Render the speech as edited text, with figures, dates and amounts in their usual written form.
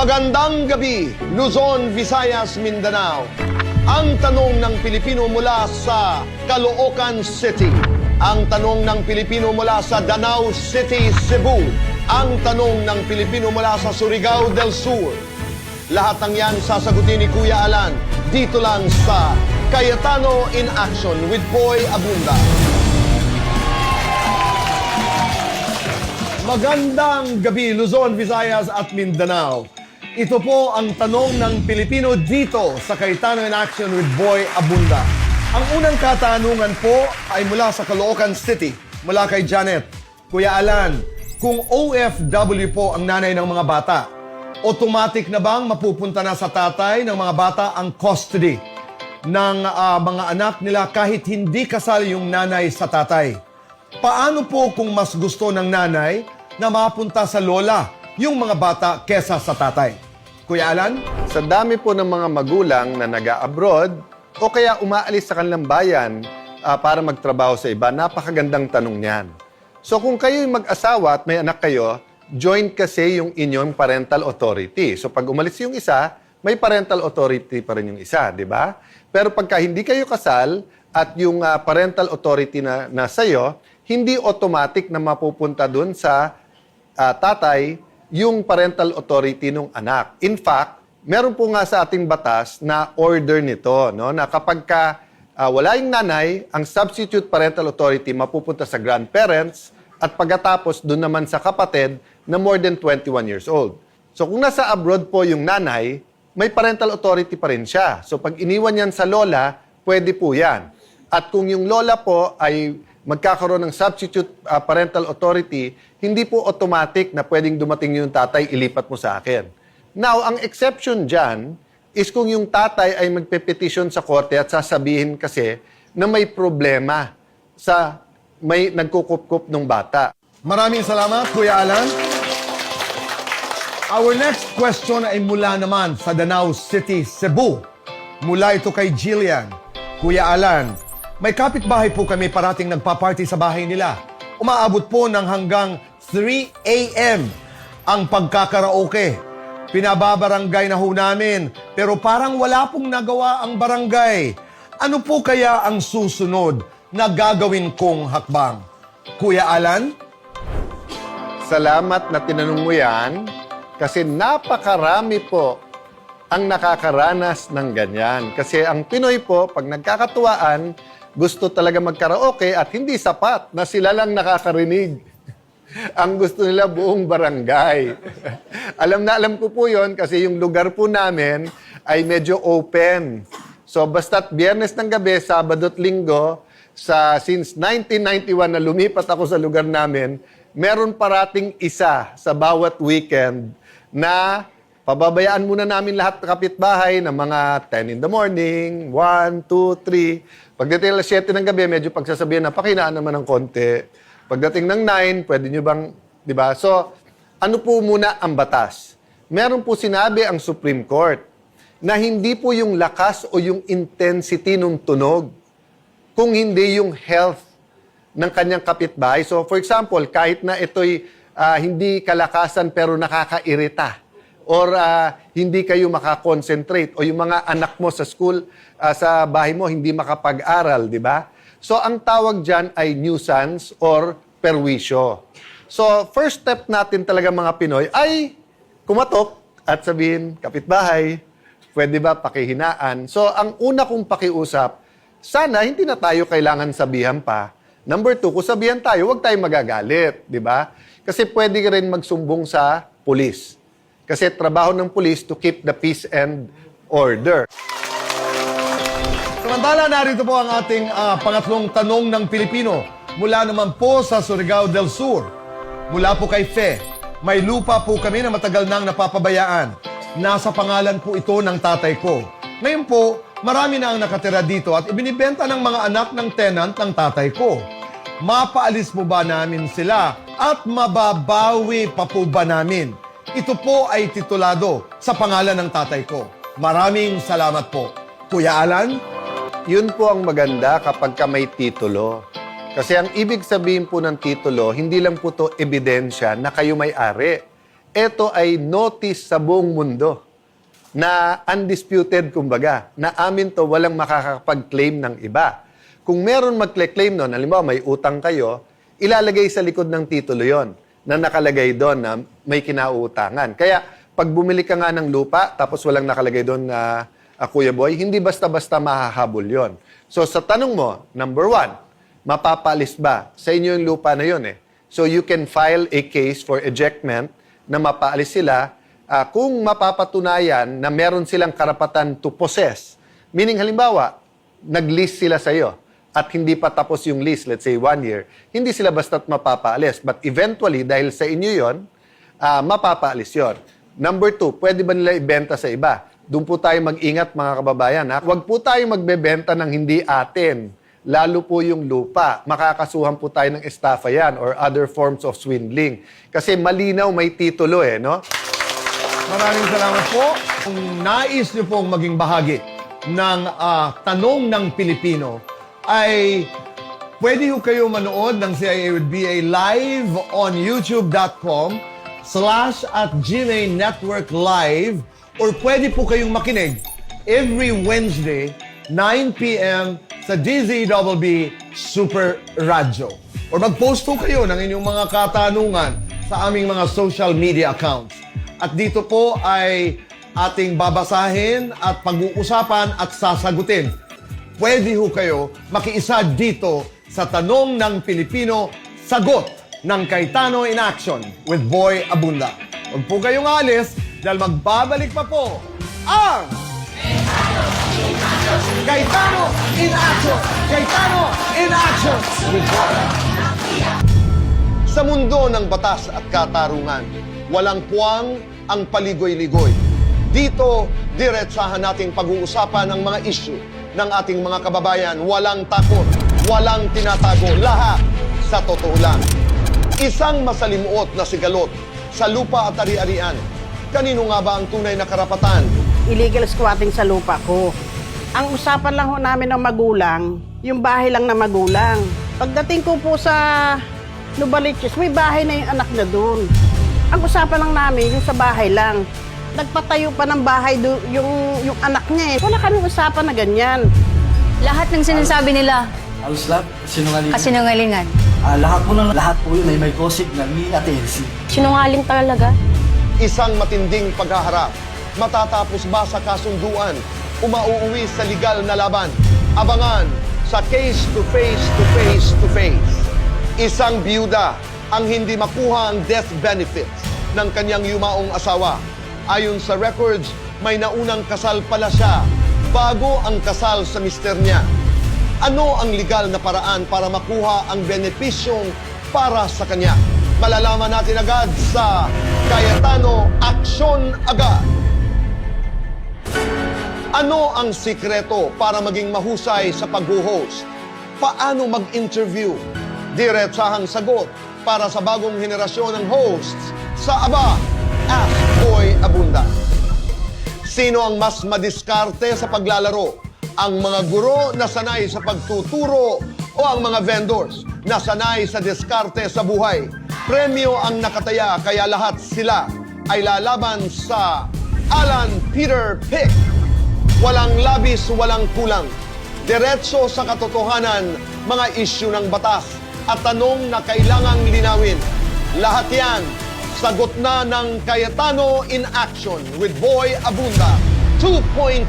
Magandang gabi, Luzon, Visayas, Mindanao. Ang tanong ng Pilipino mula sa Caloocan City. Ang tanong ng Pilipino mula sa Danau City, Cebu. Ang tanong ng Pilipino mula sa Surigao del Sur. Lahat ng yan sasagutin ni Kuya Alan dito lang sa Cayetano in Action with Boy Abunda. Magandang gabi, Luzon, Visayas at Mindanao. Ito po ang tanong ng Pilipino dito sa Cayetano in Action with Boy Abunda. Ang unang katanungan po ay mula sa Caloocan City, mula kay Janet. Kuya Alan, kung OFW po ang nanay ng mga bata, automatic na bang mapupunta na sa tatay ng mga bata ang custody ng mga anak nila kahit hindi kasal yung nanay sa tatay? Paano po kung mas gusto ng nanay na mapunta sa lola yung mga bata kesa sa tatay? Kuya Alan? Sa dami po ng mga magulang na nag-abroad o kaya umaalis sa kanilang bayan para magtrabaho sa iba, napakagandang tanong niyan. So kung kayo'y mag-asawa at may anak kayo, joint kasi yung inyong parental authority. So pag umalis yung isa, may parental authority pa rin yung isa, di ba? Pero pagka hindi kayo kasal at yung parental authority na sa'yo, hindi automatic na mapupunta dun sa tatay yung parental authority ng anak. In fact, meron po nga sa ating batas na order nito, no? Na kapag wala yung nanay, ang substitute parental authority mapupunta sa grandparents at pagkatapos dun naman sa kapatid na more than 21 years old. So kung nasa abroad po yung nanay, may parental authority pa rin siya. So pag iniwan yan sa lola, pwede po yan. At kung yung lola po ay magkakaroon ng substitute parental authority, hindi po automatic na pwedeng dumating yung tatay, ilipat mo sa akin. Now, ang exception dyan is kung yung tatay ay magpe-petition sa korte at sasabihin kasi na may problema sa may nagkukup-kup ng bata. Maraming salamat, Kuya Alan. Our next question ay mula naman sa Danau City, Cebu. Mula ito kay Jillian. Kuya Alan, may kapitbahay po kami parating nagpa-party sa bahay nila. Umaabot po ng hanggang 3 a.m. ang pagkakaraoke. Pinababarangay na ho namin, pero parang wala pong nagawa ang barangay. Ano po kaya ang susunod na gagawin kong hakbang? Kuya Alan? Salamat na tinanong mo yan kasi napakarami po ang nakakaranas ng ganyan. Kasi ang Pinoy po, pag nagkakatuwaan, gusto talaga magkaraoke at hindi sapat na sila lang nakakarinig. Ang gusto nila buong barangay. Alam na alam ko po yon kasi yung lugar po namin ay medyo open. So basta't Biyernes ng gabi, Sabado at Linggo, since 1991 na lumipat ako sa lugar namin, meron parating isa sa bawat weekend na pababayaan muna namin lahat ng kapitbahay ng mga 10 in the morning, 1, 2, 3. Pagdating alas 7 ng gabi, medyo pagsasabihan na pakinaan naman ng konti. Pagdating ng 9, pwede nyo bang, di ba? So, ano po muna ang batas? Meron po sinabi ang Supreme Court na hindi po yung lakas o yung intensity ng tunog, kung hindi yung health ng kanyang kapitbahay. So, for example, kahit na ito'y hindi kalakasan pero nakakairita, or hindi kayo makakonsentrate, o yung mga anak mo sa school, sa bahay mo, hindi makapag-aral, di ba? So, ang tawag dyan ay nuisance or perwisyo. So, first step natin talaga mga Pinoy ay kumatok at sabihin, kapitbahay, pwede ba pakihinaan? So, ang una kong pakiusap, sana hindi na tayo kailangan sabihan pa. Number 2, kung sabihan tayo, huwag tayong magagalit, di ba? Kasi pwede rin magsumbong sa pulis. Kasi trabaho ng pulis to keep the peace and order. Samantala, narito po ang ating pangatlong tanong ng Pilipino. Mula naman po sa Surigao del Sur. Mula po kay Fe. May lupa po kami na matagal nang napapabayaan. Nasa pangalan po ito ng tatay ko. Ngayon po, marami na ang nakatira dito at ibinibenta ng mga anak ng tenant ng tatay ko. Mapaalis po ba namin sila at mababawi pa po ba namin? Ito po ay titulado sa pangalan ng tatay ko. Maraming salamat po. Kuya Alan? Yun po ang maganda kapag may titulo. Kasi ang ibig sabihin po ng titulo, hindi lang po to ebidensya na kayo may-ari. ito ay notice sa buong mundo na undisputed, kumbaga, na amin to, walang makakapag-claim ng iba. Kung meron mag-claim nun, halimbawa may utang kayo, ilalagay sa likod ng titulo yon na nakalagay doon na may kinauutangan. Kaya, pag bumili ka nga ng lupa, tapos walang nakalagay doon na Kuya Boy, hindi basta-basta mahahabol yon. So, sa tanong mo, number 1, mapapaalis ba? Sa inyo yung lupa na yon eh. So, you can file a case for ejectment na mapaalis sila kung mapapatunayan na meron silang karapatan to possess. Meaning, halimbawa, nag-lease sila sa iyo at hindi pa tapos yung lease, let's say 1 year, hindi sila basta't mapapaalis. But eventually, dahil sa inyo yon, mapapaalis yon. Number 2, pwede ba nila ibenta sa iba? Doon po tayo mag-ingat, mga kababayan. Huwag po tayo magbebenta ng hindi atin. Lalo po yung lupa. Makakasuhan po tayo ng estafa yan or other forms of swindling. Kasi malinaw may titulo no? Maraming salamat po. Kung nais niyo pong maging bahagi ng Tanong ng Pilipino, ay pwede ho kayo manood ng CIA with BA live on youtube.com/@GMA Network Live, or pwede po kayong makinig every Wednesday, 9 p.m. sa DZWB Super Radio. Or mag-post po kayo ng inyong mga katanungan sa aming mga social media accounts. At dito po ay ating babasahin at pag-uusapan at sasagutin. Pwede ho kayo makiisa dito sa Tanong ng Pilipino, Sagot ng Cayetano in Action with Boy Abunda. Huwag po kayong alis dahil magbabalik pa po ang Cayetano in Action! Cayetano in Action with Boy. Sa mundo ng batas at katarungan, walang puwang ang paligoy-ligoy. Dito, diretsahan nating pag-uusapan ang mga issue ng ating mga kababayan. Walang takot, walang tinatago, lahat sa totoo lang. Isang masalimuot na sigalot sa lupa at ari-arian. Kanino nga ba ang tunay na karapatan? Illegal squatting sa lupa ko. Ang usapan lang ho namin ng magulang, yung bahay lang na magulang. Pagdating ko po sa Nubaliches, may bahay na yung anak na doon. Ang usapan lang namin, yung sa bahay lang. Nagpatayo pa ng bahay yung anak niya eh. Wala kami usapan na ganyan. Lahat ng sinasabi nila, Halos lahat, sinungalingan. kasinungalingan. Lahat po yun ay may gossip na may attention. Sinungaling talaga. Isang matinding paghaharap. Matatapos ba sa kasunduan? Umauuwi sa legal na laban? Abangan sa Case to Face to Face to Face. Isang biyuda ang hindi makuha ang death benefits ng kanyang yumaong asawa. Ayon sa records, may naunang kasal pala siya bago ang kasal sa mister niya. Ano ang legal na paraan para makuha ang benepisyong para sa kanya? Malalaman natin agad sa Cayetano Action Agad. Ano ang sikreto para maging mahusay sa pag-host? Paano mag-interview? Diretsahang sagot para sa bagong henerasyon ng hosts sa Aba, Ask Boy Abunda. Sino ang mas madiskarte sa paglalaro? Ang mga guro na sanay sa pagtuturo o ang mga vendors na sanay sa diskarte sa buhay? Premyo ang nakataya kaya lahat sila ay lalaban sa Alan Peter Pick. Walang labis, walang kulang. Diretso sa katotohanan, mga isyu ng batas at tanong na kailangang linawin. Lahat yan, sagot na ng Cayetano in Action with Boy Abunda 2.0.